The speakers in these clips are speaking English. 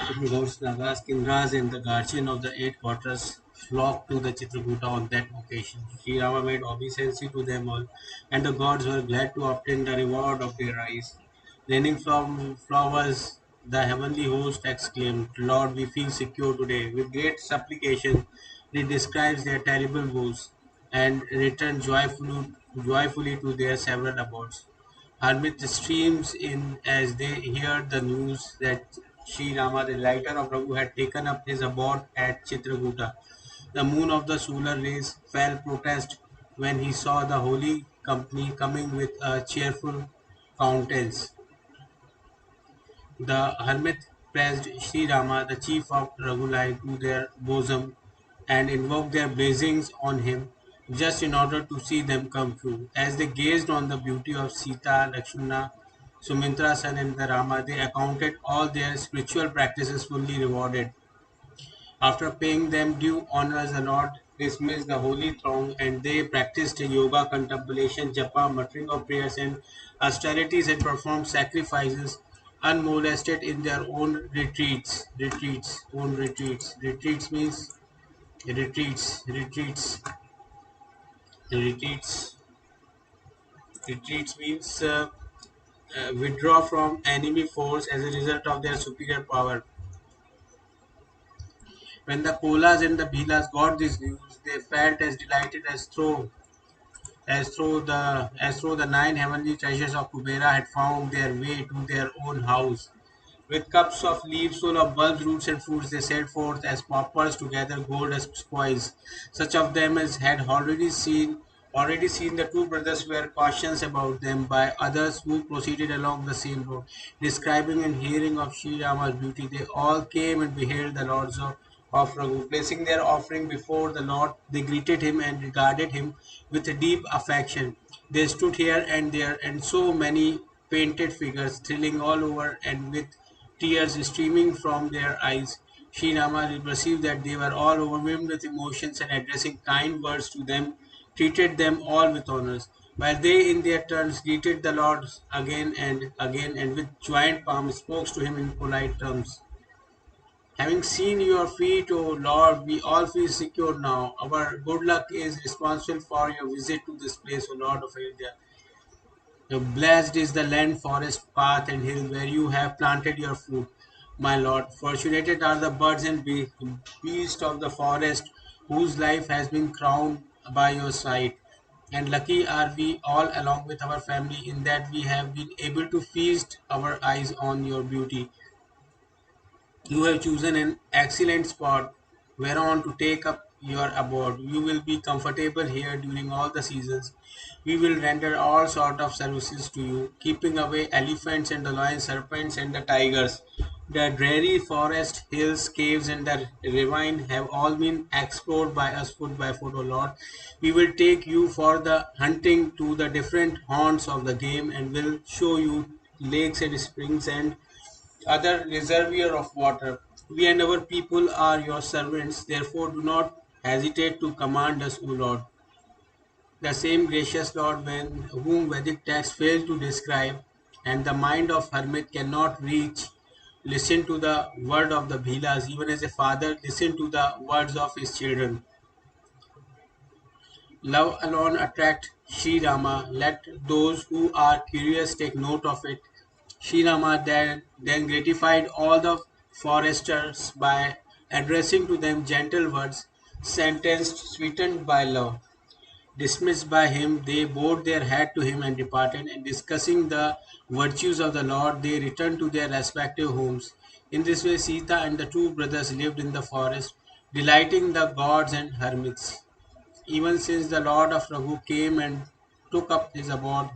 Gods, Nagas, Kindras, and the guardian of the eight quarters flocked to the Chitrakuta on that occasion. Sri Rama made obeisance to them all, and the gods were glad to obtain the reward of their eyes. Raining from flowers, the heavenly host exclaimed, Lord, we feel secure today. With great supplication, he describes their terrible woes and return joyfully to their several abodes. Harmit streams in as they hear the news that Sri Rama, the lighter of Raghu, had taken up his abode at Chitrakuta. The moon of the solar rays fell protest when he saw the holy company coming with a cheerful countenance. The hermit pressed Sri Rama, the chief of Raghulai, to their bosom and invoked their blessings on him just in order to see them come true. As they gazed on the beauty of Sita, Lakshmana, Sumintra's son and the Rama, they accounted all their spiritual practices fully rewarded. After paying them due honors, the Lord dismissed the holy throng and they practiced yoga, contemplation, japa, muttering of prayers, and austerities and performed sacrifices unmolested in their own retreats. Retreats means retreats. Retreats. Retreats means withdraw from enemy force as a result of their superior power. When the Kolas and the Bhilas got this news, they felt as delighted as though the nine heavenly treasures of Kubera had found their way to their own house. With cups of leaves full of bulbs, roots, and fruits, they set forth as paupers to gather gold as spoils. Such of them as had already seen the two brothers were cautioned about them by others who proceeded along the same road, describing and hearing of Sri Rama's beauty. They all came and beheld the lords of Raghu. Placing their offering before the Lord, they greeted him and regarded him with a deep affection. They stood here and there, and so many painted figures, thrilling all over and with tears streaming from their eyes. Sri Rama perceived that they were all overwhelmed with emotions and addressing kind words to them, treated them all with honors, while they in their turns greeted the Lord again and with joined palms spoke to him in polite terms. Having seen your feet, O Lord, we all feel secure now. Our good luck is responsible for your visit to this place, O Lord of India. Blessed is the land, forest, path, and hill where you have planted your food, my Lord. Fortunate are the birds and beasts of the forest whose life has been crowned by your sight. And lucky are we all along with our family in that we have been able to feast our eyes on your beauty. You have chosen an excellent spot whereon to take up your abode. You will be comfortable here during all the seasons. We will render all sort of services to you, keeping away elephants and the lion, serpents and the tigers. The dreary forest, hills, caves, and the ravine have all been explored by us foot by foot, O Lord. We will take you for the hunting to the different haunts of the game and will show you lakes and springs and other reservoir of water. We and our people are your servants, therefore do not hesitate to command us, O Lord. The same gracious Lord whom Vedic texts fail to describe, and the mind of hermit cannot reach, listen to the word of the Bhilas, even as a father listen to the words of his children. Love alone attract Sri Rama. Let those who are curious take note of it. Sri Rama then gratified all the foresters by addressing to them gentle words, sentenced sweetened by love. Dismissed by him, they bowed their head to him and departed, and discussing the virtues of the Lord, they returned to their respective homes. In this way, Sita and the two brothers lived in the forest, delighting the gods and hermits. Even since the Lord of Raghu came and took up his abode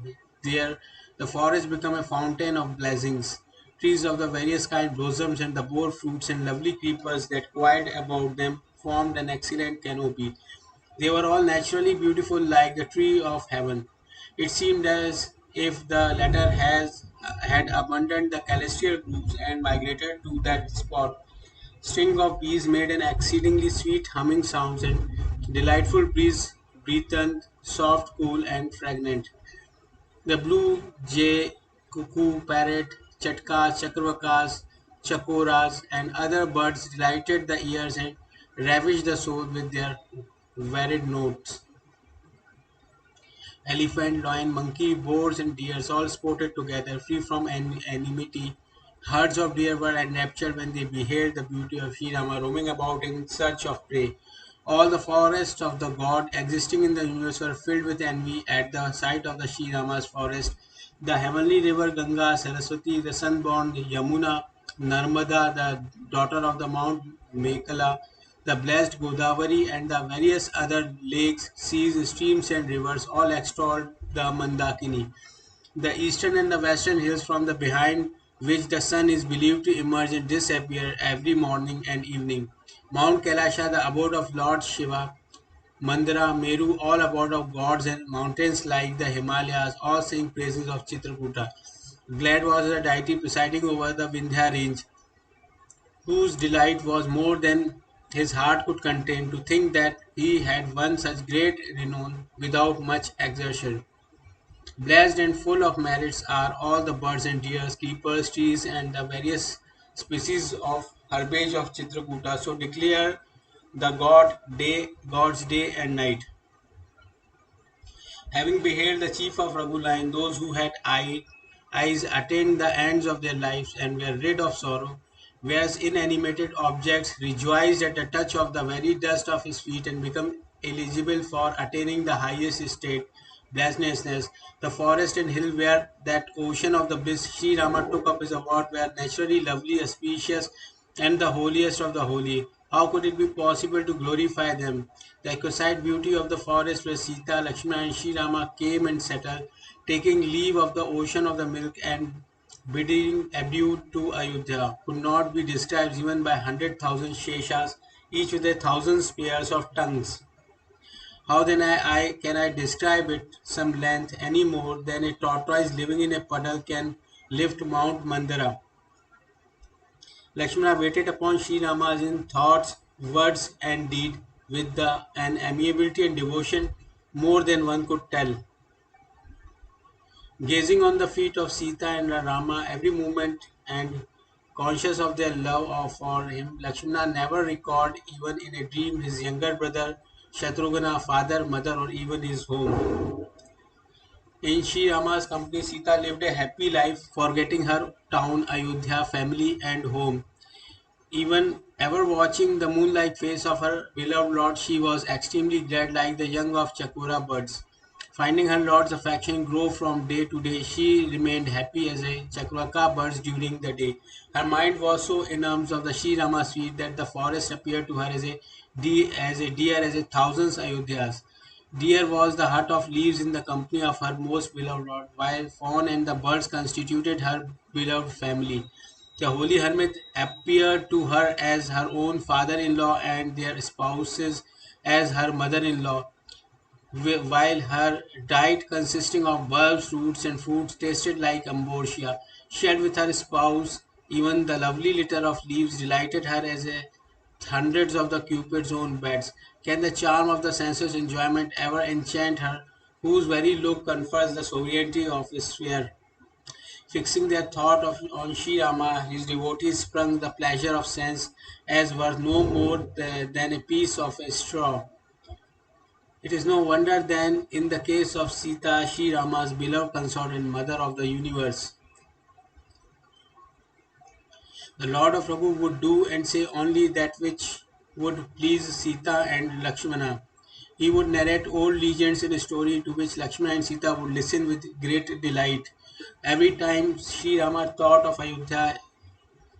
there, the forest became a fountain of blessings. Trees of the various kind blossoms and the bore fruits and lovely creepers that quiet about them formed an excellent canopy. They were all naturally beautiful like the tree of heaven. It seemed as if the latter had abandoned the celestial groups and migrated to that spot. String of bees made an exceedingly sweet humming sounds and delightful breeze breathed soft, cool, and fragrant. The blue jay, cuckoo, parrot, chatkas, chakravakas, chakoras, and other birds delighted the ears and ravished the soul with their varied notes. Elephant, lion, monkey, boars, and deers all sported together, free from enmity. Herds of deer were enraptured when they beheld the beauty of Sri Rama roaming about in search of prey. All the forests of the god existing in the universe were filled with envy at the sight of the Sri Rama's forest. The heavenly river Ganga, Saraswati, the sun-born Yamuna, Narmada, the daughter of the Mount Mekala, the blessed Godavari, and the various other lakes, seas, streams, and rivers all extolled the Mandakini. The eastern and the western hills from the behind which the sun is believed to emerge and disappear every morning and evening. Mount Kailasha, the abode of Lord Shiva, Mandara, Meru, all abode of gods, and mountains like the Himalayas, all sing praises of Chitrakuta. Glad was the deity presiding over the Vindhya range, whose delight was more than his heart could contain to think that he had won such great renown without much exertion. Blessed and full of merits are all the birds and deers, creepers, trees, and the various species of herbage of Chitrakuta. So declare the God's day and night. Having beheld the chief of Raghuline, those who had eyes attained the ends of their lives and were rid of sorrow, whereas inanimated objects rejoiced at the touch of the very dust of his feet and become eligible for attaining the highest state, blessedness. The forest and hill where that ocean of the bliss Sri Rama took up his abode were naturally lovely, auspicious, and the holiest of the holy. How could it be possible to glorify them? The exquisite beauty of the forest where Sita, Lakshmana, and Sri Rama came and settled, taking leave of the ocean of the milk and bidding adieu to Ayodhya, could not be described even by 100,000 Sheshas, each with 1,000 pairs of tongues. How then can I describe it some length any more than a tortoise living in a puddle can lift Mount Mandara? Lakshmana waited upon Sri Rama in thoughts, words, and deed with an amiability and devotion more than one could tell. Gazing on the feet of Sita and Rama every moment and conscious of their for him, Lakshmana never recalled even in a dream his younger brother Shatrughna, father, mother, or even his home. In Sri Rama's company, Sita lived a happy life, forgetting her town, Ayodhya, family, and home. Even ever watching the moonlight face of her beloved lord, she was extremely glad, like the young of Chakora birds. Finding her lord's affection grow from day to day, she remained happy as a Chakraka bird during the day. Her mind was so enormous of the Sri Rama sweet that the forest appeared to her as a thousands Ayodhyas. Dear was the hut of leaves in the company of her most beloved lord, while fawn and the birds constituted her beloved family. The holy hermit appeared to her as her own father-in-law and their spouses as her mother-in-law, while her diet consisting of bulbs, roots, and fruits tasted like ambrosia. Shared with her spouse, even the lovely litter of leaves delighted her as a hundreds of the Cupid's own beds. Can the charm of the sensuous enjoyment ever enchant her, whose very look confers the sovereignty of his sphere? Fixing their thought on Sri Rama, his devotees sprung the pleasure of sense as worth no more than a piece of a straw. It is no wonder then, in the case of Sita, Sri Rama's beloved consort and mother of the universe, the Lord of Raghu would do and say only that which would please Sita and Lakshmana. He would narrate old legends in a story to which Lakshmana and Sita would listen with great delight. Every time Sri Rama thought of Ayodhya,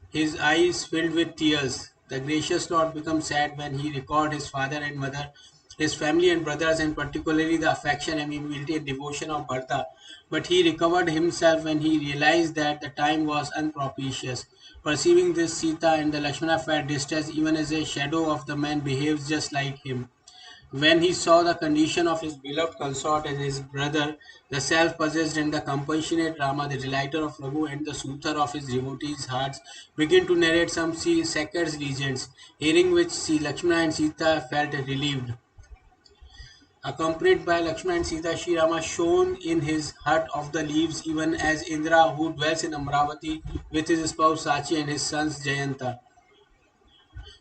his eyes filled with tears. The gracious Lord becomes sad when he recalled his father and mother, his family and brothers, and particularly the affection, amiability, and devotion of Bharata. But he recovered himself when he realized that the time was unpropitious. Perceiving this, Sita and the Lakshmana felt distress even as a shadow of the man behaves just like him. When he saw the condition of his beloved consort and his brother, the self-possessed and the compassionate Rama, the delighter of Raghu and the soother of his devotees' hearts, begin to narrate some sacred legends, hearing which Sri Lakshmana and Sita felt relieved. Accompanied by Lakshmana and Sita, Shri Rama shone in his hut of the leaves, even as Indra, who dwells in Amravati with his spouse Sachi and his sons Jayanta.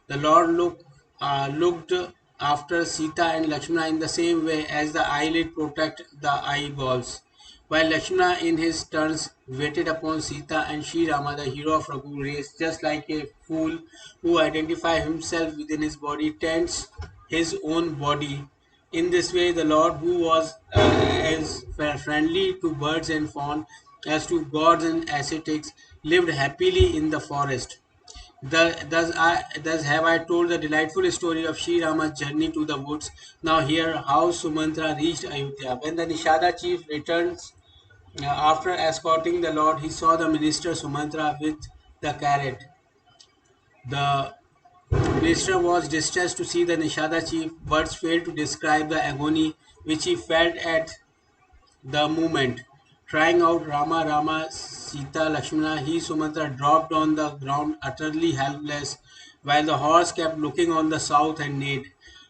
The Lord looked after Sita and Lakshmana in the same way as the eyelid protect the eyeballs, while Lakshmana in his turns waited upon Sita and Sri Rama, the hero of Raghu race, just like a fool who identifies himself within his body tends his own body. In this way, the Lord, who was as friendly to birds and fawn as to gods and ascetics, lived happily in the forest. Thus have I told the delightful story of Sri Rama's journey to the woods. Now hear how Sumantra reached Ayodhya. When the Nishada chief returns after escorting the Lord, he saw the minister Sumantra with the carrot. The minister was distressed to see the Nishada chief. Words failed to describe the agony which he felt at the moment. Crying out Rama, Rama, Sita, Lakshmana, he Sumantra dropped on the ground utterly helpless, while the horse kept looking on the south and neighed.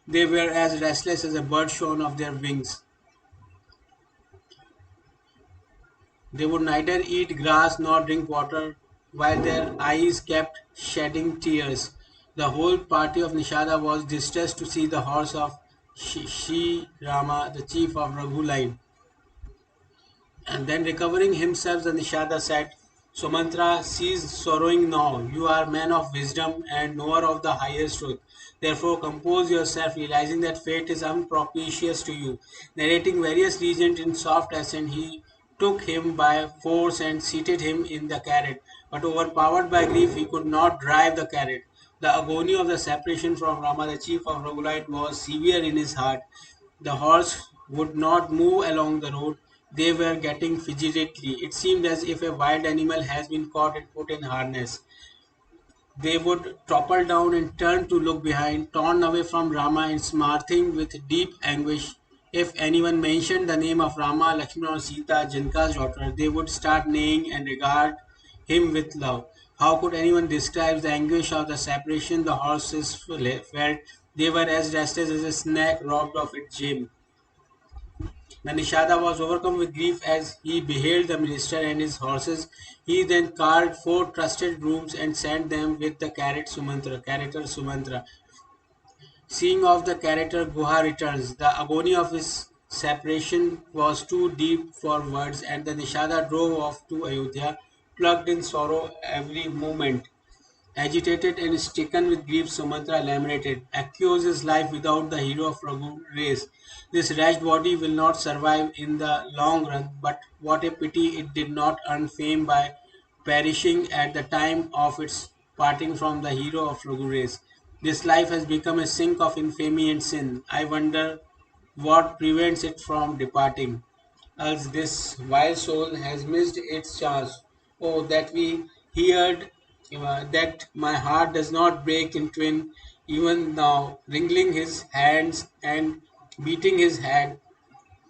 They were as restless as a bird shorn of their wings. They would neither eat grass nor drink water, while their eyes kept shedding tears. The whole party of Nishada was distressed to see the horse of Shri Rama, the chief of Raghu line. And then recovering himself, the Nishada said, Sumantra, cease sorrowing now. You are man of wisdom and knower of the highest truth. Therefore, compose yourself, realizing that fate is unpropitious to you. Narrating various reasons in soft accent, he took him by force and seated him in the carrot. But overpowered by grief, he could not drive the carrot. The agony of the separation from Rama, the chief of Raghulite, was severe in his heart. The horse would not move along the road. They were getting fidgetly. It seemed as if a wild animal has been caught and put in harness. They would topple down and turn to look behind, torn away from Rama and smarting with deep anguish. If anyone mentioned the name of Rama, Lakshmana or Sita, Janka's daughter, they would start neighing and regard him with love. How could anyone describe the anguish of the separation the horses felt? They were as restless as a snake robbed of its gem. The Nishada was overcome with grief as he beheld the minister and his horses. He then called four trusted grooms and sent them with the character Sumantra. Seeing of the character Guha returns, the agony of his separation was too deep for words, and the Nishada drove off to Ayodhya, plugged in sorrow every moment. Agitated and stricken with grief, Sumatra lamented, "Accuse his life without the hero of Raghu race. This wretched body will not survive in the long run, but what a pity it did not earn fame by perishing at the time of its parting from the hero of Raghu race. This life has become a sink of infamy and sin. I wonder what prevents it from departing. Else this vile soul has missed its chance. Oh, that we heard that my heart does not break in twin, even now, wringing his hands and beating his head,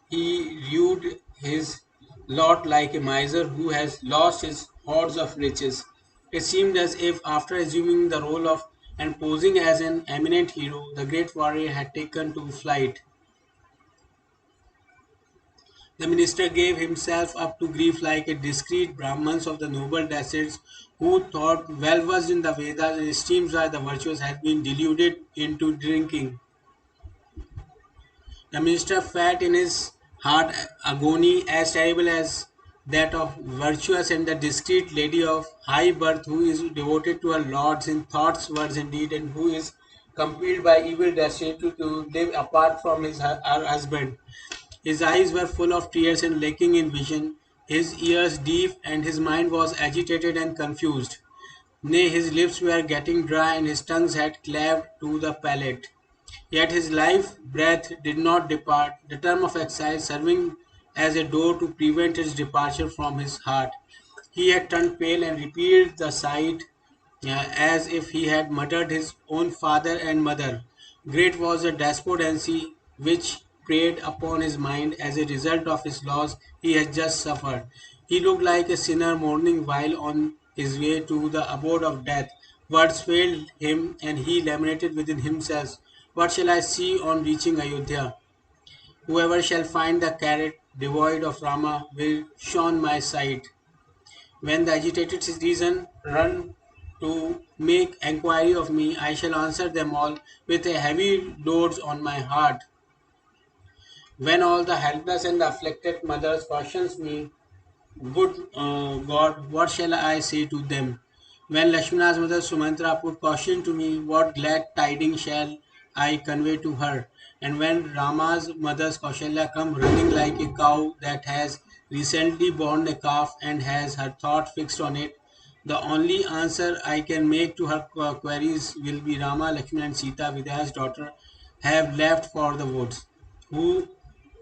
he viewed his lot like a miser who has lost his hoards of riches. It seemed as if, after assuming the role of and posing as an eminent hero, the great warrior had taken to flight. The minister gave himself up to grief like a discreet Brahmans of the noble descent who, thought well versed in the Vedas and esteemed by the virtuous, had been deluded into drinking. The minister felt in his heart agony as terrible as that of virtuous and the discreet lady of high birth who is devoted to her lords in thoughts, words, and deed, and who is compelled by evil destiny to live apart from her husband. His eyes were full of tears and lacking in vision, his ears deaf, and his mind was agitated and confused. Nay, his lips were getting dry and his tongue had claved to the palate. Yet his life breath did not depart, the term of exile serving as a door to prevent its departure from his heart. He had turned pale and repeated the sight as if he had murdered his own father and mother. Great was the despondency which preyed upon his mind as a result of his loss he had just suffered. He looked like a sinner mourning while on his way to the abode of death. Words failed him, and he lamented within himself, "What shall I see on reaching Ayodhya?" Whoever shall find the carrot devoid of Rama will shun my sight. When the agitated citizen run to make enquiry of me, I shall answer them all with a heavy loads on my heart. When all the helpless and the afflicted mothers questions me, good God, what shall I say to them? When Lakshmana's mother Sumantra put caution to me, what glad tidings shall I convey to her? And when Rama's mother Kaushalya come running like a cow that has recently born a calf and has her thought fixed on it, the only answer I can make to her queries will be Rama, Lakshmana and Sita, Vidya's daughter, have left for the woods. Who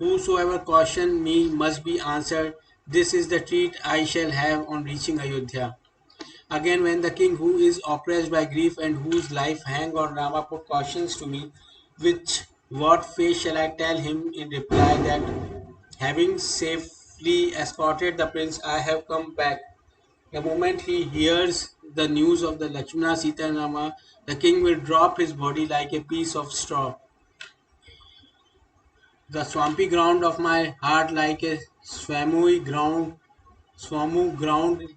Whosoever caution me must be answered. This is the treat I shall have on reaching Ayodhya. Again, when the king, who is oppressed by grief and whose life hang on Rama, put cautions to me, which what face shall I tell him in reply that having safely escorted the prince, I have come back. The moment he hears the news of the Lakshmana, Sita and Rama, the king will drop his body like a piece of straw. The swampy ground of my heart, like a swamu ground,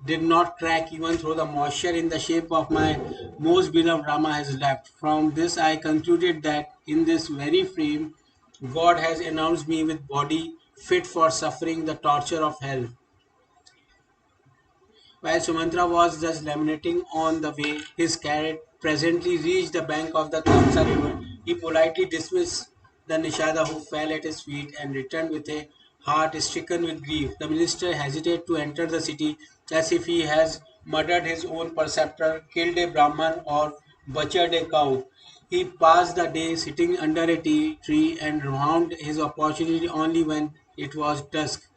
did not crack even though the moisture in the shape of my most beloved Rama has left. From this, I concluded that in this very frame, God has announced me with body fit for suffering the torture of hell. While Sumantra was thus lamenting on the way, his carriage presently reached the bank of the Tamsa river. He politely dismissed the Nishada who fell at his feet and returned with a heart stricken with grief. The minister hesitated to enter the city as if he has murdered his own preceptor, killed a Brahman, or butchered a cow. He passed the day sitting under a tea tree and found his opportunity only when it was dusk.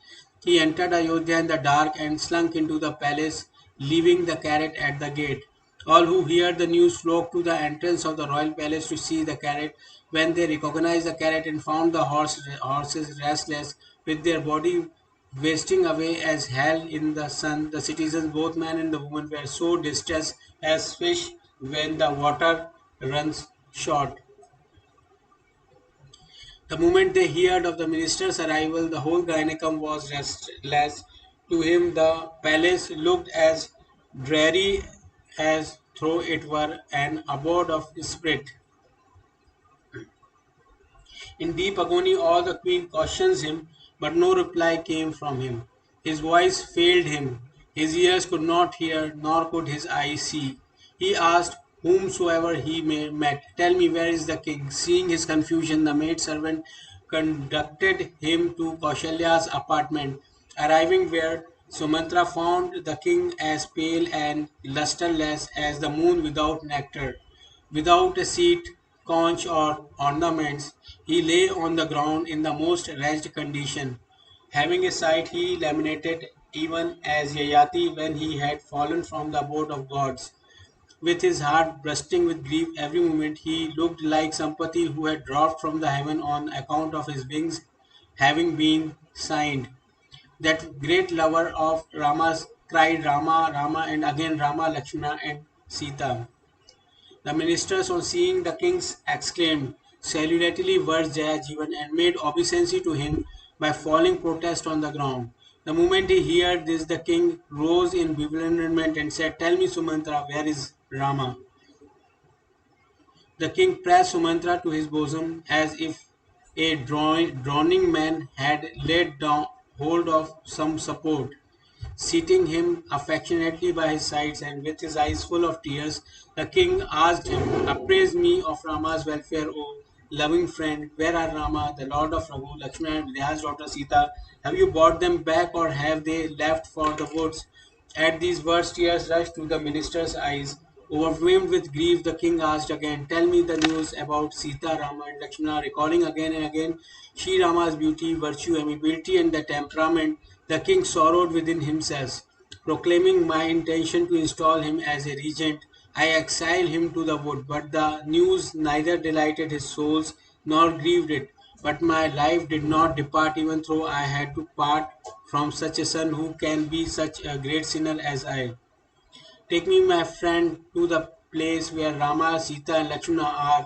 He entered Ayodhya in the dark and slunk into the palace, leaving the carrot at the gate. All who heard the news flocked to the entrance of the royal palace to see the carrot. When they recognized the carrot and found the horses restless, with their body wasting away as hell in the sun, the citizens, both man and the woman, were so distressed as fish when the water runs short. The moment they heard of the minister's arrival, the whole Gynecum was restless. To him, the palace looked as dreary as though it were an abode of spirit. In deep agony, all the queen cautions him, but no reply came from him. His voice failed him. His ears could not hear, nor could his eyes see. He asked whomsoever he met, "Tell me, where is the king?" Seeing his confusion, the maid servant conducted him to Kaushalya's apartment. Arriving where Sumantra found the king as pale and lustreless as the moon without nectar. Without a seat, conch, or ornaments, he lay on the ground in the most wretched condition. Having a sight, he lamented even as Yayati when he had fallen from the abode of gods. With his heart bursting with grief every moment, he looked like Sampati who had dropped from the heaven on account of his wings having been signed. That great lover of Rama's cried Rama, Rama, and again Rama, Lakshmana, and Sita. The ministers, on seeing the king, exclaimed, "Salutarily verse Jaya Jivan," and made obeisance to him by falling protest on the ground. The moment he heard this, the king rose in bewilderment and said, "Tell me, Sumantra, where is Rama?" The king pressed Sumantra to his bosom as if a drowning man had laid down hold of some support. Seating him affectionately by his sides and with his eyes full of tears, the king asked him, "Appraise me of Rama's welfare, O loving friend. Where are Rama, the lord of Raghu, Lakshmana, and Vidya's daughter Sita? Have you brought them back, or have they left for the woods?" At these words, tears rushed to the minister's eyes. Overwhelmed with grief, the king asked again, "Tell me the news about Sita, Rama, and Lakshmana," recalling again and again Shri Rama's beauty, virtue, amiability, and the temperament. The king sorrowed within himself, proclaiming my intention to install him as a regent. I exiled him to the wood, but the news neither delighted his souls nor grieved it. But my life did not depart, even though I had to part from such a son who can be such a great sinner as I. Take me, my friend, to the place where Rama, Sita, and Lakshmana are.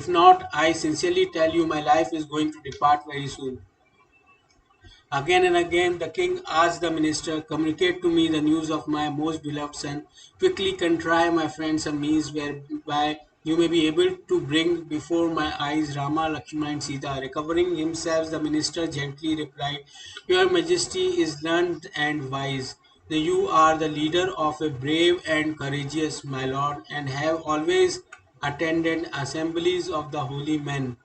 If not, I sincerely tell you, my life is going to depart very soon. Again and again the king asked the minister, communicate to me the news of my most beloved son. Quickly contrive, my friend, some means whereby you may be able to bring before my eyes Rama, Lakshmana, and Sita. Recovering himself, the minister gently replied, your majesty is learned and wise. You are the leader of a brave and courageous, my lord, and have always attended assemblies of the holy men.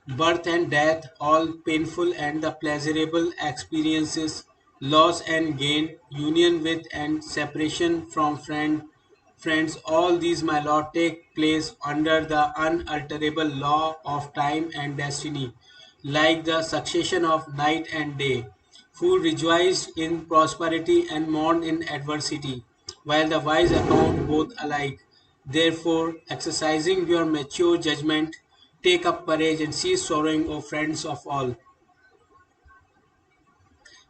Birth and death, all painful and the pleasurable experiences, loss and gain, union with and separation from friends, all these, my lord, take place under the unalterable law of time and destiny, like the succession of night and day. Fool rejoiced in prosperity and mourned in adversity, while the wise account both alike. Therefore, exercising your mature judgment, take up courage and cease sorrowing, O friends of all.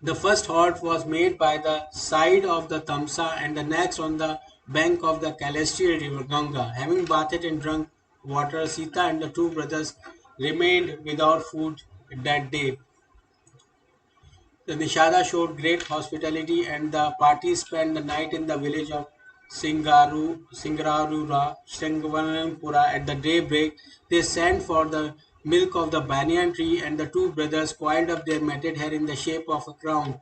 The first halt was made by the side of the Tamsa and the next on the bank of the celestial river Ganga. Having bathed and drunk water, Sita and the two brothers remained without food that day. The Nishada showed great hospitality and the party spent the night in the village of Singarampura. At the daybreak, they sent for the milk of the banyan tree and the two brothers coiled up their matted hair in the shape of a crown.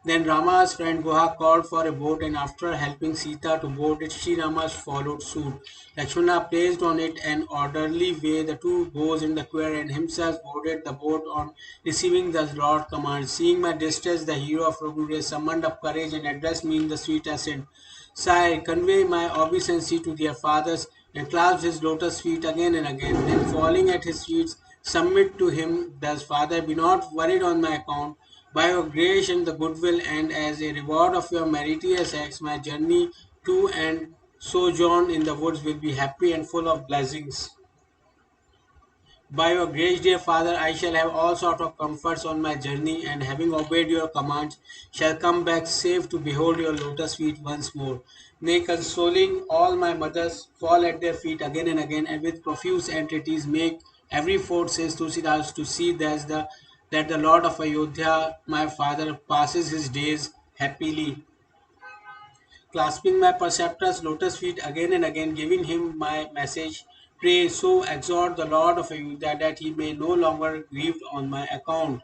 Then Rama's friend Guha called for a boat and after helping Sita to board it, Shri Rama followed suit. Lakshmana placed on it an orderly way the two bows in the queer and himself boarded the boat on receiving the Lord's command. Seeing my distress, the hero of Raghuveer summoned up courage and addressed me in the sweet accent. Sire, convey my obeisance to their fathers and clasped his lotus feet again and again. Then falling at his feet, submit to him, thus Father, be not worried on my account. By your grace and the goodwill, and as a reward of your meritorious acts, my journey to and sojourn in the woods will be happy and full of blessings. By your grace, dear Father, I shall have all sorts of comforts on my journey, and having obeyed your commands, shall come back safe to behold your lotus feet once more. May consoling all my mothers fall at their feet again and again, and with profuse entreaties make every fort, says Tulsidas, to see that the Lord of Ayodhya, my father, passes his days happily. Clasping my preceptor's lotus feet again and again, giving him my message, pray so exhort the Lord of Ayodhya that he may no longer grieve on my account.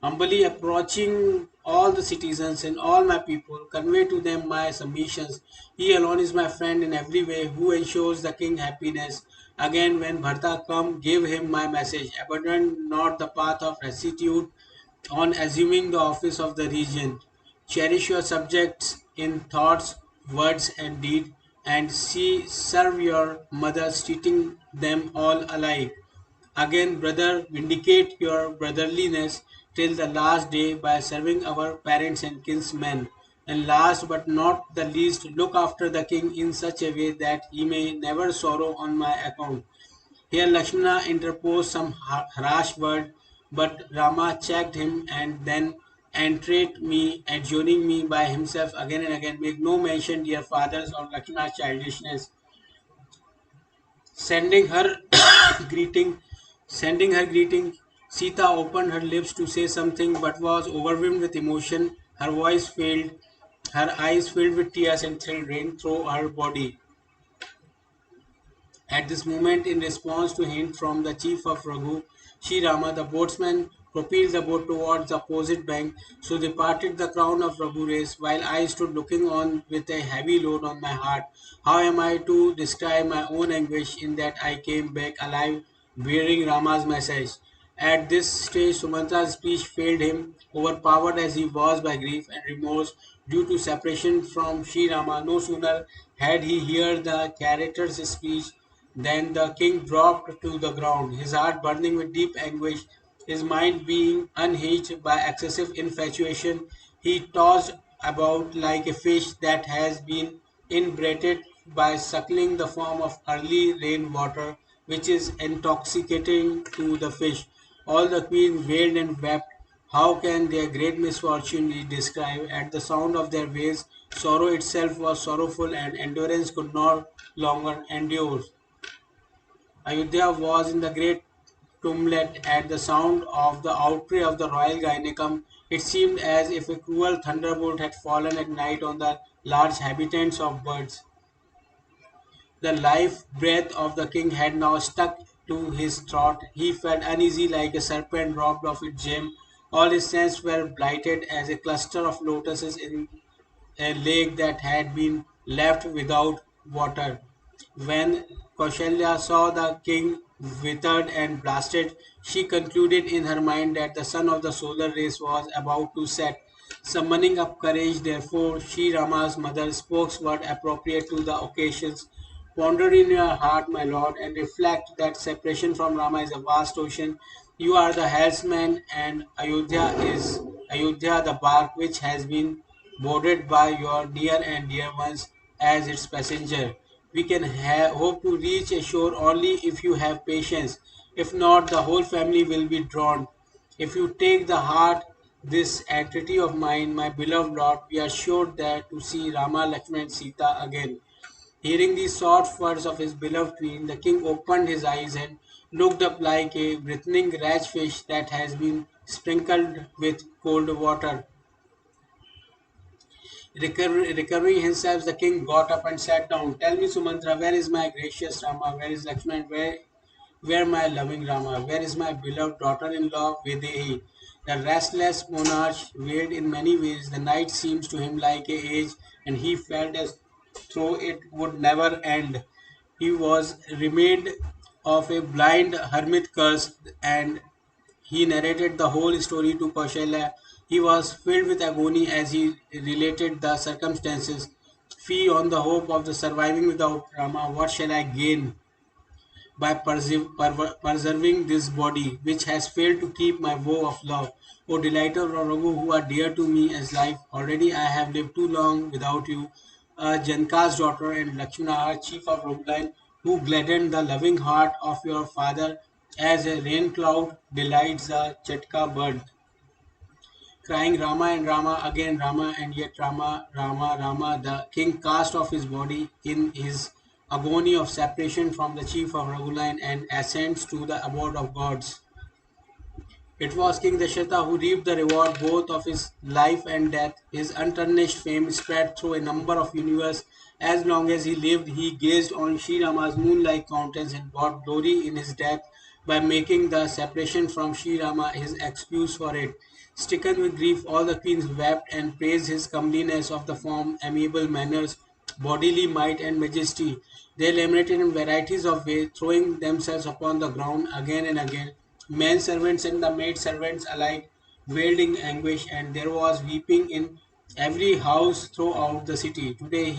Humbly approaching all the citizens and all my people, convey to them my submissions. He alone is my friend in every way, who ensures the king happiness. Again, when Bharata come, give him my message. Abandon not the path of rectitude on assuming the office of the regent. Cherish your subjects in thoughts, words, and deed, and serve your mothers, treating them all alike. Again, brother, vindicate your brotherliness till the last day by serving our parents and kinsmen. And last but not the least, look after the king in such a way that he may never sorrow on my account. Here Lakshmana interposed some harsh word, but Rama checked him and then entreated me, adjuring me by himself again and again, make no mention, dear fathers, of Lakshmana's childishness. Sending her greeting, sending her greeting, Sita opened her lips to say something but was overwhelmed with emotion. Her voice failed, her eyes filled with tears and thrill ran through her body. At this moment, in response to a hint from the chief of Raghu, Shri Rama, the boatsman, propelled the boat towards the opposite bank. So departed the crown of Raghu race, while I stood looking on with a heavy load on my heart. How am I to describe my own anguish in that I came back alive, bearing Rama's message? At this stage, Sumantra's speech failed him, overpowered as he was by grief and remorse due to separation from Sri Rama. No sooner had he heard the character's speech then the king dropped to the ground, his heart burning with deep anguish, his mind being unhinged by excessive infatuation. He tossed about like a fish that has been inebriated by suckling the form of early rain water, which is intoxicating to the fish. All the queens wailed and wept. How can their great misfortune be described? At the sound of their wails, sorrow itself was sorrowful, and endurance could not longer endure. Ayodhya was in the great tumult at the sound of the outcry of the royal Gynecum. It seemed as if a cruel thunderbolt had fallen at night on the large habitants of birds. The life breath of the king had now stuck to his throat. He felt uneasy like a serpent robbed of its gem. All his senses were blighted as a cluster of lotuses in a lake that had been left without water. When Kaushalya saw the king withered and blasted, she concluded in her mind that the sun of the solar race was about to set. Summoning up courage, therefore, Shri Rama's mother spoke words appropriate to the occasions. Ponder in your heart, my lord, and reflect that separation from Rama is a vast ocean. You are the helmsman, and Ayodhya the bark which has been boarded by your near and dear ones as its passenger. We can hope to reach a shore only if you have patience. If not, the whole family will be drowned. If you take the heart, this entreaty of mine, my beloved Lord, we are sure that to see Rama, Lakshmana, and Sita again. Hearing these soft words of his beloved queen, the king opened his eyes and looked up like a writhing rat fish that has been sprinkled with cold water. Recovering himself, the king got up and sat down. Tell me, Sumantra, where is my gracious Rama? Where is Lakshman? Where my loving Rama? Where is my beloved daughter-in-law Videhi? The restless monarch wailed in many ways. The night seems to him like a age, and he felt as though it would never end. He was remained of a blind hermit curse, and he narrated the whole story to Kaushalya. He was filled with agony as he related the circumstances. Fee on the hope of the surviving without Rama, what shall I gain by preserving this body, which has failed to keep my vow of love? O delighter of Raghu, who are dear to me as life, already I have lived too long without you. Janka's daughter and Lakshmana, our chief of Raghuline, who gladdened the loving heart of your father as a rain cloud delights the Chatka bird. Crying Rama and Rama, again Rama and yet Rama, Rama, Rama, the king cast off his body in his agony of separation from the chief of Raghuline and ascends to the abode of gods. It was King Dasharatha who reaped the reward both of his life and death. His untarnished fame spread through a number of universes. As long as he lived, he gazed on Sri Rama's moon-like countenance and brought glory in his death by making the separation from Sri Rama his excuse for it. Stricken with grief, all the queens wept and praised his comeliness of the form, amiable manners, bodily might and majesty. They lamented in varieties of ways, throwing themselves upon the ground again and again. Men servants and the maid servants alike wailed in anguish, and there was weeping in every house throughout the city. Today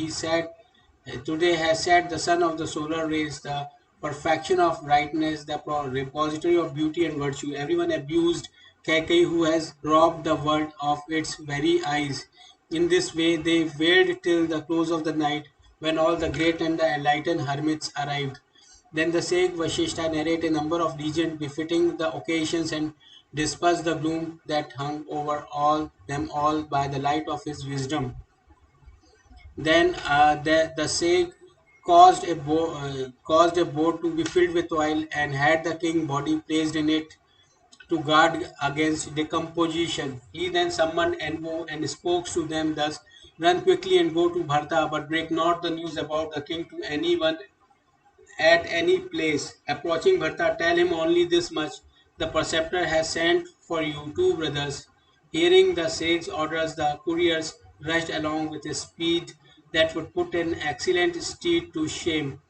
has set the sun of the solar rays, the perfection of rightness, the repository of beauty and virtue. Everyone abused Kaikai, who has robbed the world of its very eyes. In this way, they wailed till the close of the night, when all the great and the enlightened hermits arrived. Then the sage Vashishta narrate a number of legends befitting the occasions and disperse the gloom that hung over all them all by the light of his wisdom. Then the sage caused a boat to be filled with oil and had the king body placed in it to guard against decomposition. He then summoned envoy and spoke to them thus: Run quickly and go to Bharta, but break not the news about the king to anyone at any place. Approaching Bharta, tell him only this much: the preceptor has sent for you two brothers. Hearing the sage's orders, the couriers rushed along with a speed that would put an excellent steed to shame.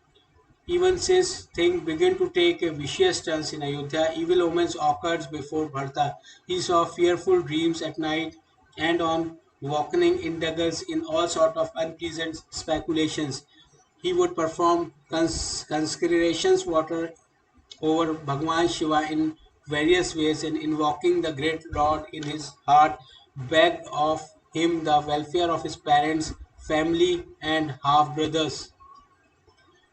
Even since things began to take a vicious turn in Ayodhya, evil omens occurred before Bharta. He saw fearful dreams at night, and on awakening indulged in all sorts of unpleasant speculations. He would perform consecrations water over Bhagwan Shiva in various ways, and invoking the great Lord in his heart, begged of him the welfare of his parents, family, and half brothers.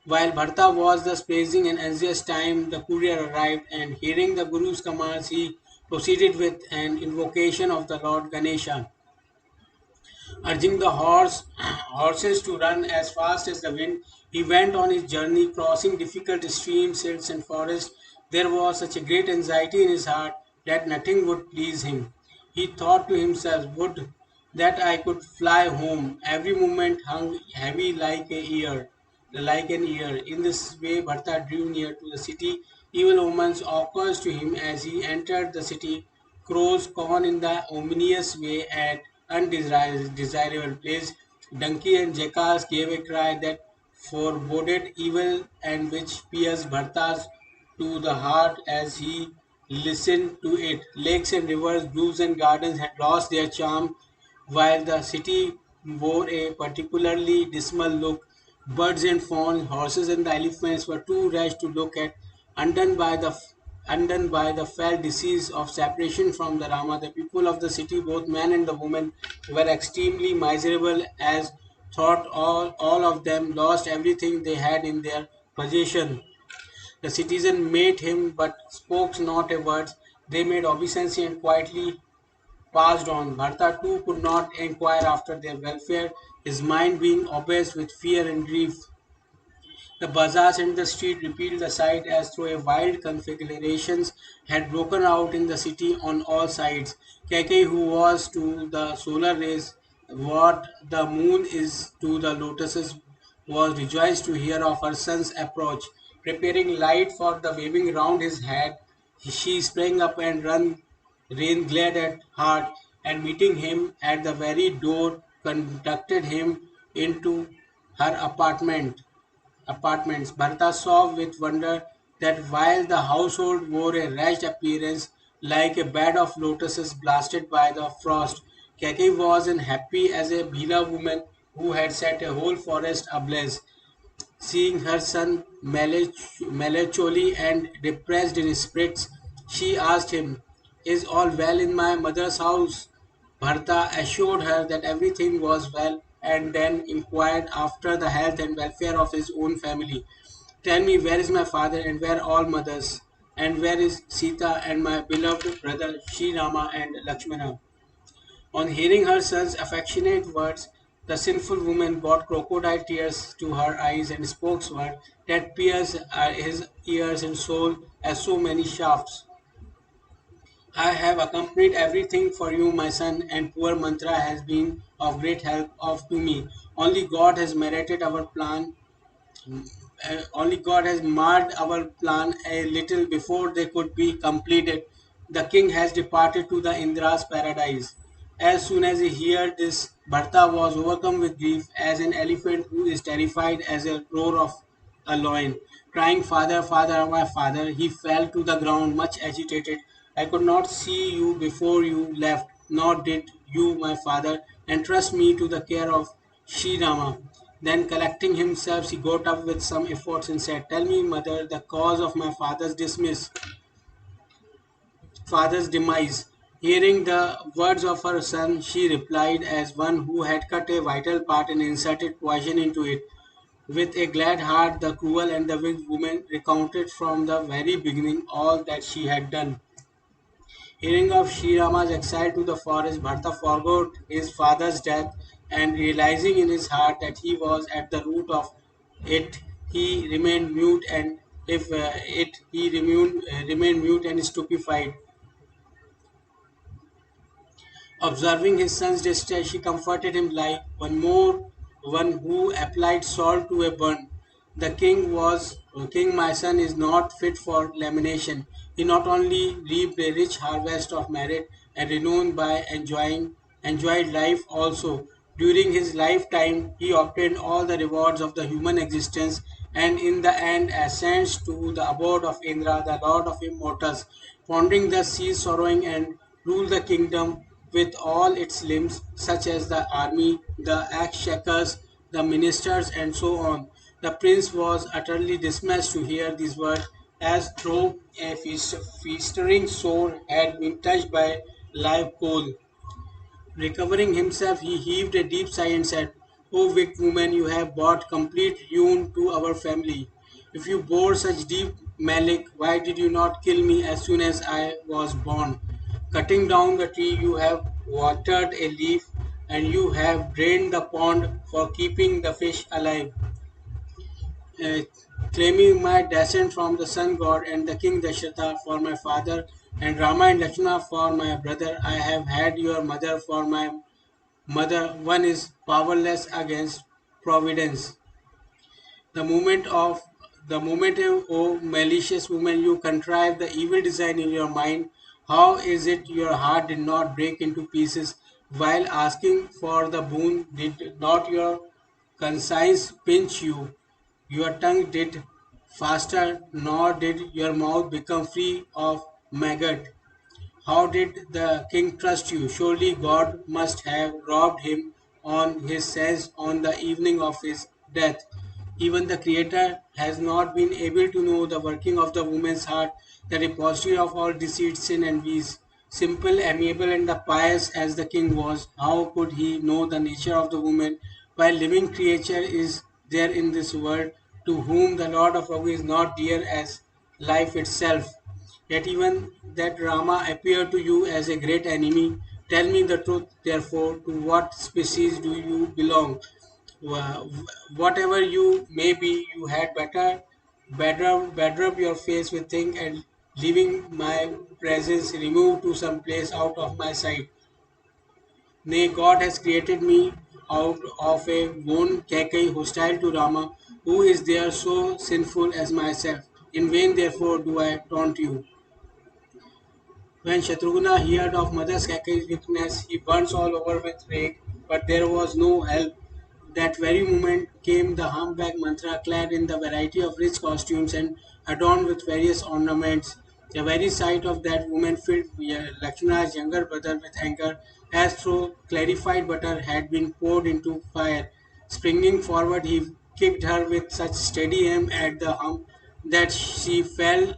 While Bharta was thus praising an anxious time, the courier arrived, and hearing the Guru's commands, he proceeded with an invocation of the Lord Ganesha, urging the horses to run as fast as the wind. He went on his journey, crossing difficult streams, hills, and forests. There was such a great anxiety in his heart that nothing would please him. He thought to himself, would that I could fly home. Every moment hung heavy like an ear. In this way, Bharta drew near to the city. Evil omens occurred to him as he entered the city. Crows corn in the ominous way at undesirable place. Donkey and jackals gave a cry that foreboded evil and which pierced Bharta's to the heart as he listened to it. Lakes and rivers, groves and gardens had lost their charm, while the city wore a particularly dismal look. Birds and fawns, horses and the elephants were too rash to look at, undone by the undone by the fell disease of separation from the Rama. The people of the city, both men and the women, were extremely miserable as thought all of them lost everything they had in their possession. The citizen made him, but spoke not a word. They made obeisance and quietly passed on. Bharata too could not inquire after their welfare, his mind being obsessed with fear and grief. The bazaars and the street repeated the sight as though a wild conflagrations had broken out in the city on all sides. Keke, who was to the solar rays what the moon is to the lotuses, was rejoiced to hear of her son's approach. Preparing light for the waving round his head, she sprang up and ran glad at heart, and meeting him at the very door, conducted him into her apartments. Bharata saw with wonder that while the household wore a wretched appearance like a bed of lotuses blasted by the frost, Keke was unhappy as a Bhila woman who had set a whole forest ablaze. Seeing her son melancholy and depressed in spirits, she asked him, is all well in my mother's house? Bharata assured her that everything was well and then inquired after the health and welfare of his own family. Tell me, where is my father and where all mothers? And where is Sita and my beloved brother Shri Rama and Lakshmana? On hearing her son's affectionate words, the sinful woman brought crocodile tears to her eyes and spoke words that pierced his ears and soul as so many shafts. I have accompanied everything for you, my son, and poor Mantra has been of great help of to me. Only God has merited our plan only God has marred our plan a little before they could be completed. The king has departed to the Indra's paradise. As soon as he heard this, Bharta was overcome with grief as an elephant who is terrified as a roar of a lion. Crying, Father, Father, my father, he fell to the ground much agitated. I could not see you before you left, nor did you, my father, entrust me to the care of Sri Rama. Then, collecting himself, he got up with some efforts and said, tell me, mother, the cause of my father's demise. Hearing the words of her son, she replied as one who had cut a vital part and inserted poison into it. With a glad heart, the cruel and the wicked woman recounted from the very beginning all that she had done. Hearing of Sri Rama's exile to the forest, Bharata forgot his father's death and realizing in his heart that he was at the root of it, he remained mute and if it he remained mute and stupefied. Observing his son's distress, she comforted him like one who applied salt to a burn. The king, my son, is not fit for lamentation. He not only reaped a rich harvest of merit and renown by enjoyed life also. During his lifetime, he obtained all the rewards of the human existence and in the end ascends to the abode of Indra, the lord of immortals. Pondering thus ceased sorrowing and ruled the kingdom with all its limbs, such as the army, the exchequers, the ministers, and so on. The prince was utterly dismayed to hear these words, as though a festering sore had been touched by live coal. Recovering himself, he heaved a deep sigh and said, O wicked woman, you have brought complete ruin to our family. If you bore such deep malice, why did you not kill me as soon as I was born? Cutting down the tree, you have watered a leaf, and you have drained the pond for keeping the fish alive. Uh, claiming my descent from the sun god and the king Dasharatha for my father, and Rama and Lakshmana for my brother. I have had your mother for my mother. One is powerless against providence. The moment of the moment, O malicious woman, you contrive the evil design in your mind. How is it your heart did not break into pieces while asking for the boon? Did not your conscience pinch you? Your tongue did faster, nor did your mouth become free of maggot. How did the king trust you? Surely God must have robbed him on his sense on the evening of his death. Even the Creator has not been able to know the working of the woman's heart, the repository of all deceit, sin, and vice. Simple, amiable, and the pious as the king was, how could he know the nature of the woman, while living creature is there in this world, to whom the Lord of Raghu is not dear as life itself? Yet even that Rama appeared to you as a great enemy. Tell me the truth, therefore, to what species do you belong? Wha- Whatever you may be, you had better up your face with think and leaving my presence, remove to some place out of my sight. Nay, God has created me out of a bone Kaikai hostile to Rama, who is there so sinful as myself. In vain, therefore, do I taunt you. When Shatrughna heard of Mother Kaikai's weakness, he burns all over with rage, but there was no help. That very moment came the humpback mantra, clad in the variety of rich costumes and adorned with various ornaments. The very sight of that woman filled Lakshmana's younger brother with anger, as though clarified butter had been poured into fire. Springing forward, he kicked her with such steady aim at the hump that she fell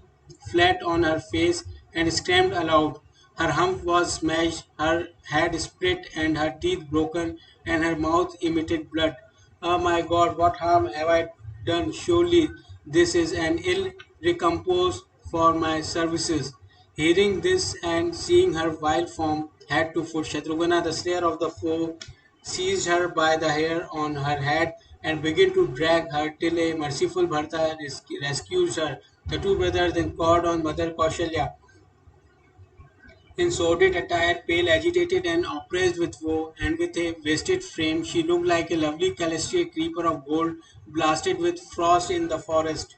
flat on her face and screamed aloud. Her hump was smashed, her head split, and her teeth broken, and her mouth emitted blood. Oh my God, what harm have I done? Surely this is an ill recompense for my services. Hearing this and seeing her vile form, head to foot, Shatrugana, the slayer of the foe, seized her by the hair on her head and began to drag her till a merciful Bharata rescues her. The two brothers then called on Mother Kaushalya. In sordid attire, pale, agitated, and oppressed with woe, and with a wasted frame, she looked like a lovely celestial creeper of gold, blasted with frost in the forest.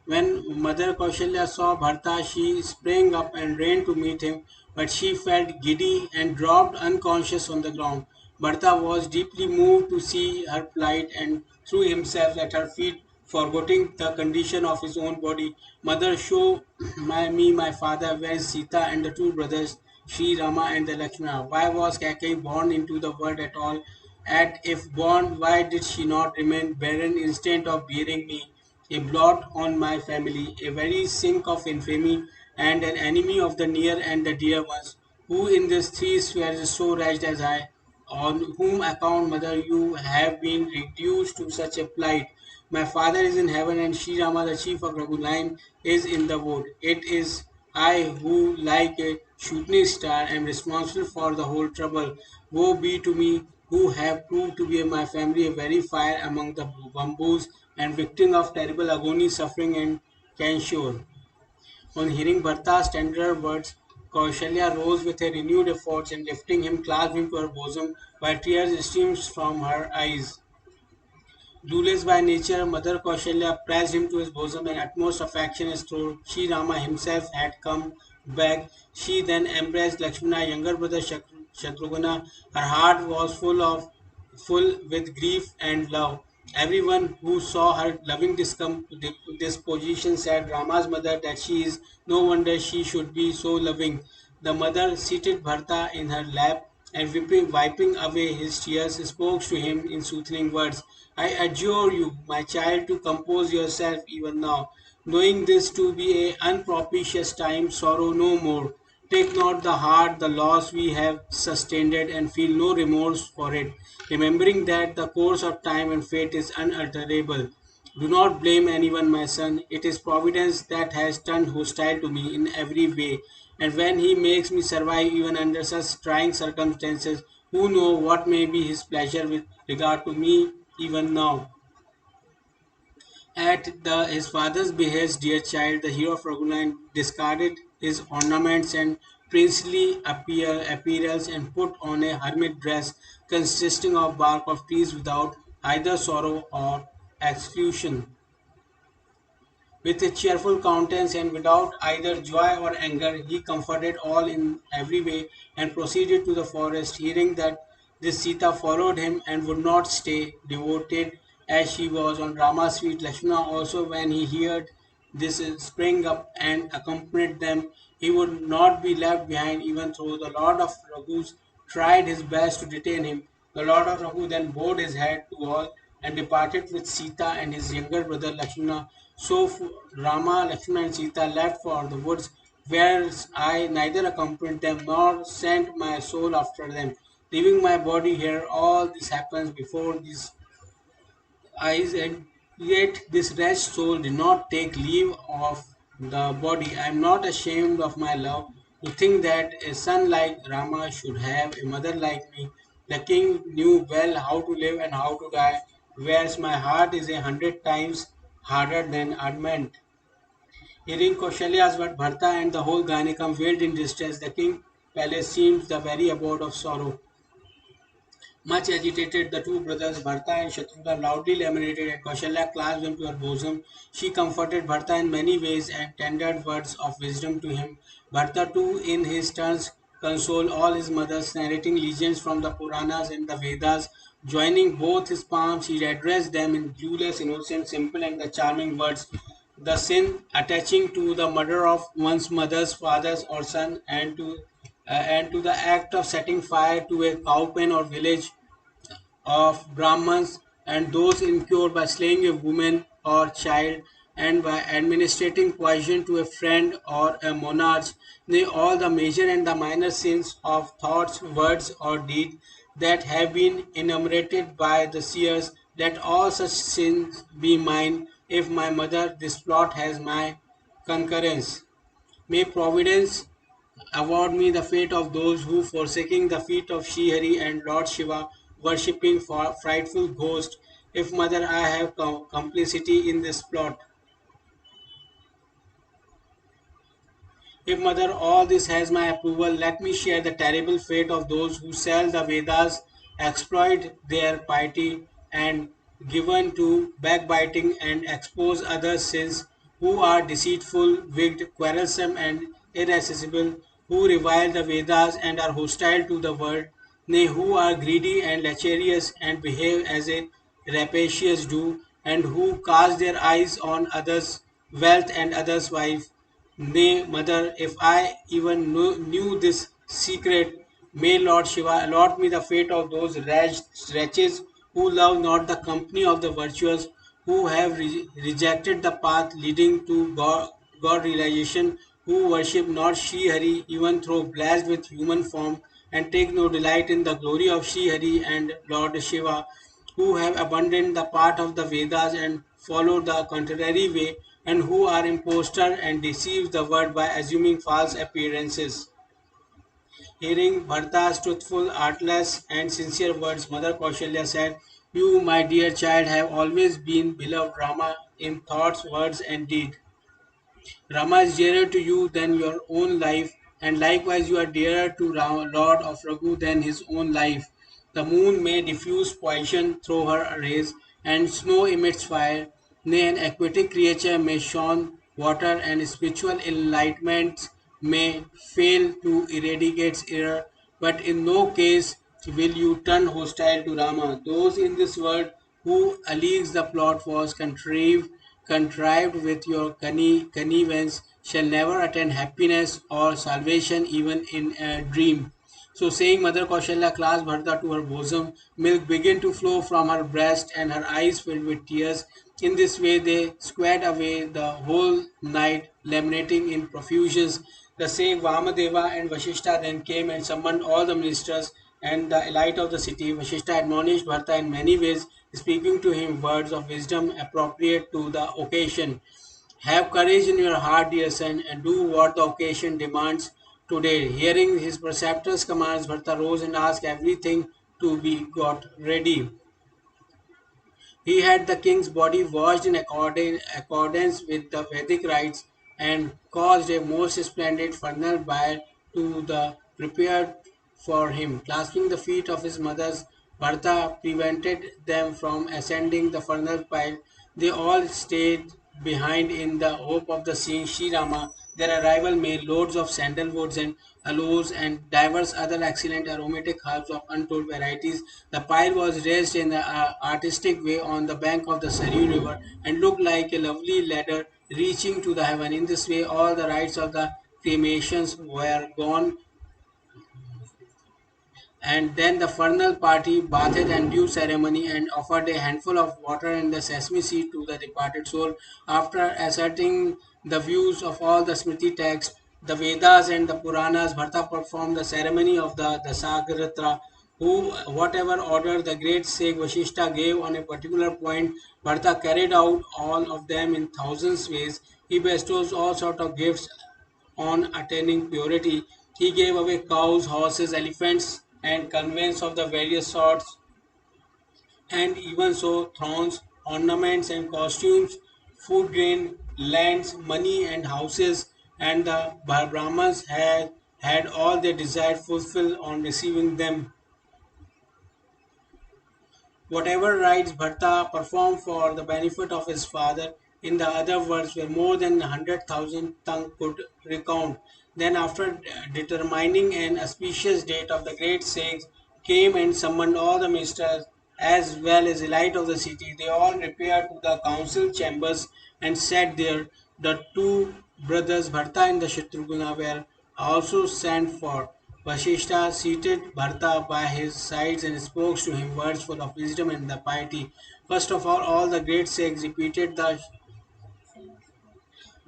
When Mother Kaushalya saw Bharta, she sprang up and ran to meet him, but she felt giddy and dropped unconscious on the ground. Bharta was deeply moved to see her plight and threw himself at her feet, forgetting the condition of his own body. Mother, show my father, where is Sita and the two brothers, Shri Rama and the Lakshmana? Why was Kaikeyi born into the world at all? And if born, why did she not remain barren instead of bearing me? A blot on my family, a very sink of infamy, and an enemy of the near and the dear ones, who in these three spheres is so wretched as I, on whom account, mother, you have been reduced to such a plight. My father is in heaven, and Sri Rama, the chief of Raghuline, is in the wood. It is I who, like a shooting star, am responsible for the whole trouble. Woe be to me, who have proved to be my family a very fire among the bamboos, and victim of terrible agony, suffering, and cansure. On hearing Bharta's tender words, Kaushalya rose with a renewed effort and lifting him, clasped him to her bosom, while tears streamed from her eyes. Clueless by nature, Mother Kaushalya pressed him to his bosom and utmost affection as though Sri Rama himself had come back. She then embraced Lakshmana, younger brother Shatrughna. Her heart was full with grief and love. Everyone who saw her loving disposition said Rama's mother that she is no wonder she should be so loving. The mother seated Bharta in her lap and wiping away his tears spoke to him in soothing words. I adjure you, my child, to compose yourself even now. Knowing this to be a unpropitious time, sorrow no more. Take not the heart the loss we have sustained and feel no remorse for it, remembering that the course of time and fate is unalterable. Do not blame anyone, my son. It is Providence that has turned hostile to me in every way. And when He makes me survive even under such trying circumstances, who know what may be His pleasure with regard to me even now? His father's behest, dear child, the hero of Raghunath discarded his ornaments and princely appearance and put on a hermit dress consisting of bark of trees without either sorrow or exclusion. With a cheerful countenance and without either joy or anger, he comforted all in every way and proceeded to the forest, hearing that this Sita followed him and would not stay, devoted as she was on Rama's feet. Lakshmana also, when he heard this, sprang up and accompanied them. He would not be left behind, even though the Lord of Raghu tried his best to detain him. The Lord of Raghu then bowed his head to all and departed with Sita and his younger brother Lakshmana. So Rama, Lakshmana, and Sita left for the woods, whereas I neither accompanied them nor sent my soul after them. Leaving my body here, all this happens before these eyes, and yet this wretched soul did not take leave of the body. I am not ashamed of my love. To think that a son like Rama should have a mother like me. The king knew well how to live and how to die, whereas my heart is 100 times harder than adamant. Hearing Kaushalya's word, Bharata and the whole Ganikam wailed in distress. The king's palace seemed the very abode of sorrow. Much agitated, the two brothers Bharata and Shatrughan loudly lamentated, and Kaushalya clasped them to her bosom. She comforted Bharata in many ways and tendered words of wisdom to him. Bharata too, in his turn, consoled all his mothers, narrating legends from the Puranas and the Vedas. Joining both his palms, he addressed them in clueless, innocent, simple, and the charming words. The sin attaching to the murder of one's mother's, father's, or son, and to the act of setting fire to a cow pen or village of Brahmins, and those incurred by slaying a woman or child and by administering poison to a friend or a monarch, nay, all the major and the minor sins of thoughts, words, or deed that have been enumerated by the seers, let all such sins be mine if my mother this plot has my concurrence. May Providence award me the fate of those who, forsaking the feet of Srihari and Lord Shiva, worshipping for frightful ghost. If mother, I have complicity in this plot. If mother, all this has my approval, let me share the terrible fate of those who sell the Vedas, exploit their piety, and given to backbiting and expose others' sins, who are deceitful, wicked, quarrelsome, and irascible, who revile the Vedas and are hostile to the world, nay, who are greedy and lecherous and behave as a rapacious do, and who cast their eyes on others' wealth and others' wife. Nay, mother, if I even knew this secret, may Lord Shiva allot me the fate of those wretches who love not the company of the virtuous, who have rejected the path leading to God realization, who worship not Sri Hari even though blessed with human form, and take no delight in the glory of Sri Hari and Lord Shiva, who have abandoned the path of the Vedas and follow the contrary way, and who are impostor and deceive the world by assuming false appearances. Hearing Bharta's truthful, artless, and sincere words, Mother Kaushalya said, "You, my dear child, have always been beloved Rama in thoughts, words, and deed. Rama is dearer to you than your own life, and likewise you are dearer to Lord of Raghu than his own life. The moon may diffuse poison through her rays, and snow emits fire. Nay, an aquatic creature may shun water, and spiritual enlightenment may fail to eradicate error. But in no case will you turn hostile to Rama. Those in this world who allege the plot was contrived with your connivance shall never attain happiness or salvation even in a dream." So saying, Mother Kaushalya clasped Bharata to her bosom. Milk began to flow from her breast and her eyes filled with tears. In this way they squared away the whole night, lamenting in profusions. The same Vamadeva and Vashishta then came and summoned all the ministers and the elite of the city. Vashishta admonished Bharata in many ways, speaking to him words of wisdom appropriate to the occasion. "Have courage in your heart, dear son, and do what the occasion demands today." Hearing his preceptor's commands, Bharata rose and asked everything to be got ready. He had the king's body washed in accordance with the Vedic rites and caused a most splendid funeral bier to the prepared for him. Clasping the feet of his mothers, Bharata prevented them from ascending the funeral pile. They all stayed behind in the hope of the seeing Shri Rama. Their arrival made loads of sandalwoods and aloes and divers other excellent aromatic herbs of untold varieties. The pile was raised in an artistic way on the bank of the Saryu River and looked like a lovely ladder reaching to the heaven. In this way, all the rites of the cremations were gone, and then the funeral party bathed in due ceremony and offered a handful of water and the sesame seed to the departed soul. After asserting the views of all the Smriti texts, the Vedas and the Puranas, Bharata performed the ceremony of the Dasagratra, who, whatever order the great sage Vashishta gave on a particular point, Bharata carried out all of them in thousands ways. He bestows all sorts of gifts on attaining purity. He gave away cows, horses, elephants, and conveyance of the various sorts, and even so thrones, ornaments, and costumes, food grain, lands, money, and houses, and the Brahmins had all their desire fulfilled on receiving them. Whatever rites Bharata performed for the benefit of his father, in the other words, were more than 100,000 tongue could recount. Then, after determining an auspicious date of the great sage, came and summoned all the ministers as well as elite of the city. They all repaired to the council chambers and sat there. The two brothers Bharata and the Shatrugna were also sent for. Vasishtha seated Bharata by his sides and spoke to him words full of wisdom and the piety. First of all the great sages repeated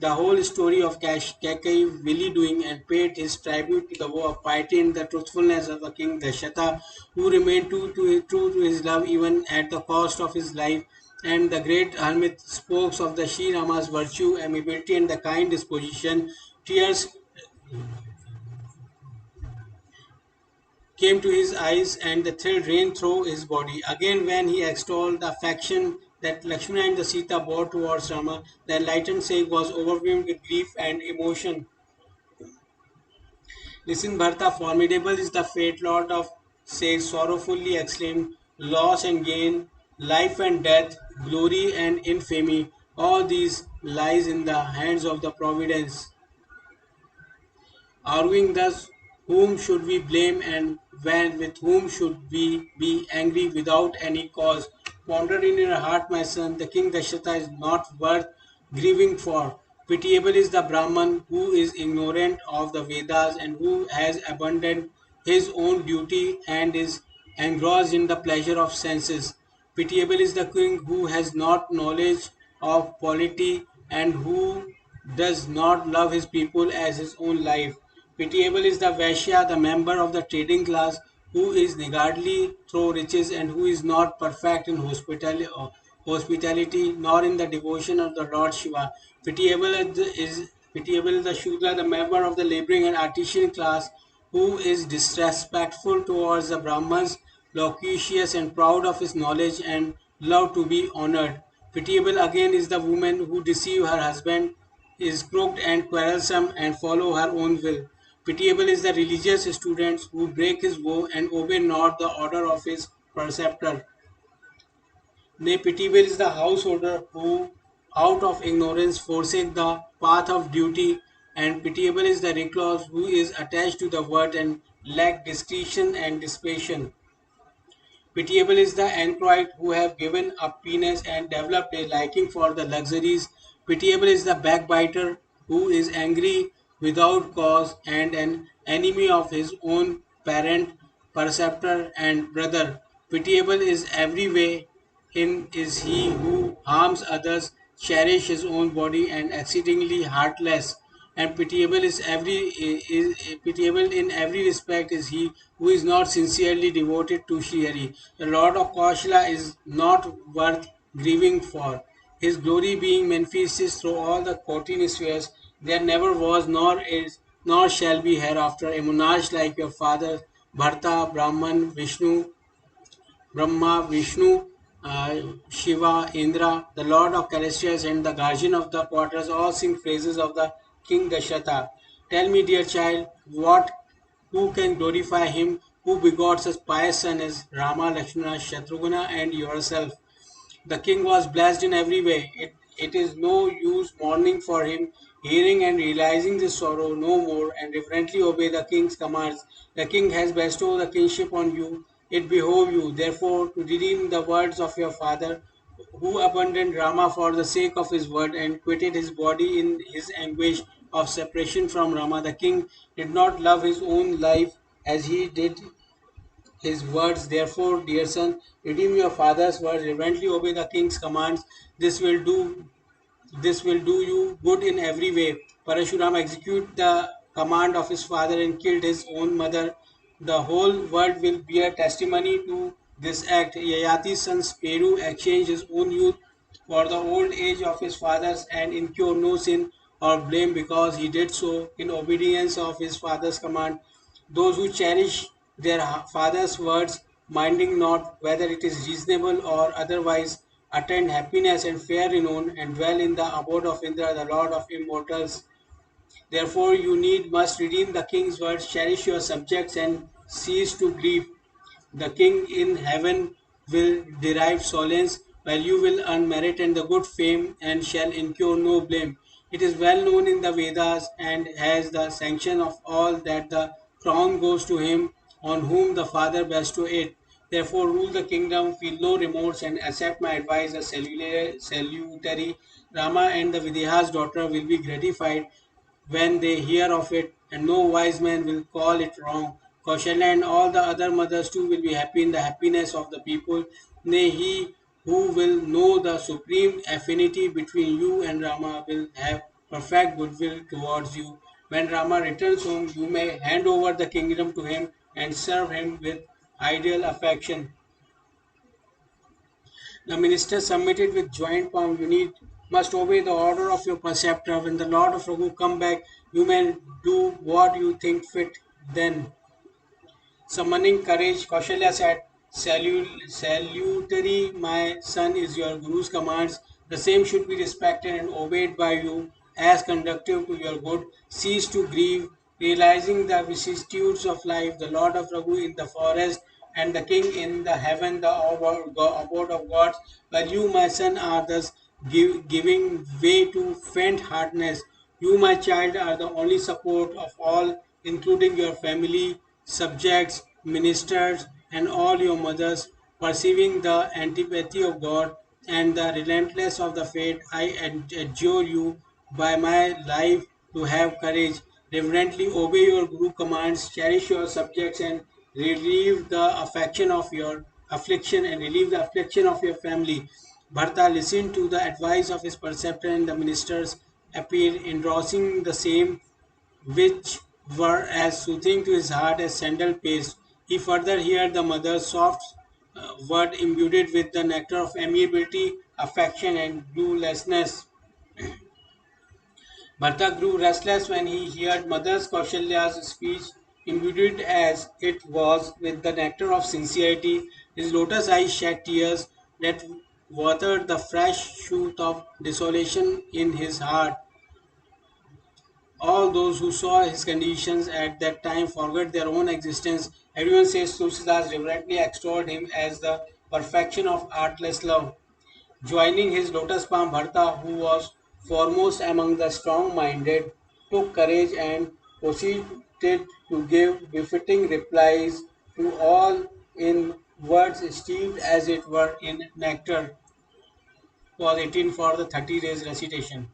the whole story of Kakai Willy doing and paid his tribute to the vow of piety and the truthfulness of the king Dashata, who remained true to his love even at the cost of his life. And the great hermit spoke of the Sri Rama's virtue, amiability, and the kind disposition. Tears came to his eyes and the thrill ran through his body. Again, when he extolled the affection that Lakshmana and the Sita bore towards Rama, the enlightened sage was overwhelmed with grief and emotion. Listen, Bharata, formidable is the fate, Lord of sage sorrowfully exclaimed, loss and gain, life and death, glory and infamy, all these lies in the hands of the providence. Arguing thus, whom should we blame and when with whom should we be angry without any cause? Ponder in your heart, my son, the king Dashatha is not worth grieving for. Pitiable is the Brahman who is ignorant of the Vedas and who has abandoned his own duty and is engrossed in the pleasure of senses. Pitiable is the king who has not knowledge of polity and who does not love his people as his own life. Pitiable is the Vaishya, the member of the trading class, who is niggardly through riches and who is not perfect in hospitality nor in the devotion of the Lord Shiva. Pitiable is the Shudra, the member of the laboring and artisan class, who is disrespectful towards the Brahmins, loquacious and proud of his knowledge and love to be honored. Pitiable again is the woman who deceives her husband, is crooked and quarrelsome and follow her own will. Pitiable is the religious students who break his vow and obey not the order of his preceptor. Nay, pitiable is the householder who, out of ignorance, forsake the path of duty, and pitiable is the recluse who is attached to the word and lack discretion and discretion. Pitiable is the anchorite who have given up penis and developed a liking for the luxuries. Pitiable is the backbiter who is angry without cause and an enemy of his own parent, preceptor, and brother. Pitiable is every way in is he who harms others, cherish his own body, and exceedingly heartless. And pitiable in every respect is he who is not sincerely devoted to Shri Hari. The Lord of Kaushala is not worth grieving for. His glory being manifested through all the 14 spheres, there never was, nor is, nor shall be hereafter a monarch like your father, Bharata, Brahman, Vishnu, Brahma, Vishnu, Shiva, Indra, the Lord of Celestials, and the guardian of the quarters all sing praises of the King Dasharatha. Tell me, dear child, what who can glorify him who begot such pious son as Rama, Lakshmana, Shatrughna, and yourself? The king was blessed in every way. It is no use mourning for him, hearing and realizing this sorrow no more, and reverently obey the king's commands. The king has bestowed the kingship on you. It behove you, therefore, to redeem the words of your father, who abandoned Rama for the sake of his word and quitted his body in his anguish of separation from Rama. The king did not love his own life as he did his words. Therefore, dear son, redeem your father's words, reverently obey the king's commands. This will do this will do you good in every way. Parashuram executed the command of his father and killed his own mother. The whole world will bear testimony to this act. Yayati's son Peru exchanged his own youth for the old age of his fathers and incurred no sin or blame because he did so in obedience of his father's command. Those who cherish their father's words, minding not whether it is reasonable or otherwise, attain happiness and fair renown, and dwell in the abode of Indra, the Lord of immortals. Therefore, you need must redeem the king's words, cherish your subjects, and cease to grieve. The king in heaven will derive solace, while you will earn merit and the good fame, and shall incur no blame. It is well known in the Vedas and has the sanction of all that the crown goes to him on whom the father bestow it. Therefore, rule the kingdom, feel no remorse, and accept my advice as salutary. Rama and the Videha's daughter will be gratified when they hear of it, and no wise man will call it wrong. Kaushalya and all the other mothers too will be happy in the happiness of the people. Nay, he who will know the supreme affinity between you and Rama will have perfect goodwill towards you. When Rama returns home, you may hand over the kingdom to him and serve him with ideal affection. The minister submitted with joint palm. You need must obey the order of your preceptor. When the Lord of Raghu come back, you may do what you think fit. Then, summoning courage, Kaushalya said, Salutary, my son, is your Guru's commands. The same should be respected and obeyed by you as conductive to your good. Cease to grieve, realizing the vicissitudes of life, the Lord of Raghu in the forest and the King in the heaven, the abode of gods, while you, my son, are thus giving way to faint heartedness. You, my child, are the only support of all, including your family, subjects, ministers, and all your mothers. Perceiving the antipathy of God and the relentless of the fate, I adjure you by my life to have courage, reverently obey your Guru commands, cherish your subjects, and relieve the affection of your affliction and relieve the affliction of your family. Bharata listened to the advice of his preceptor, and the ministers appeared endorsing the same, which were as soothing to his heart as sandal paste. He further heard the mother's soft word imbued with the nectar of amiability, affection, and bluelessness. Bharata grew restless when he heard Mother Kaushalya's speech, imbued as it was with the nectar of sincerity. His lotus eyes shed tears that watered the fresh shoot of desolation in his heart. All those who saw his conditions at that time forgot their own existence. Everyone says Tulsidas reverently extolled him as the perfection of artless love. Joining his lotus palm, Bharata, who was foremost among the strong minded, took courage and proceeded to give befitting replies to all in words steeped as it were in nectar. Was 18 for the 30 days recitation.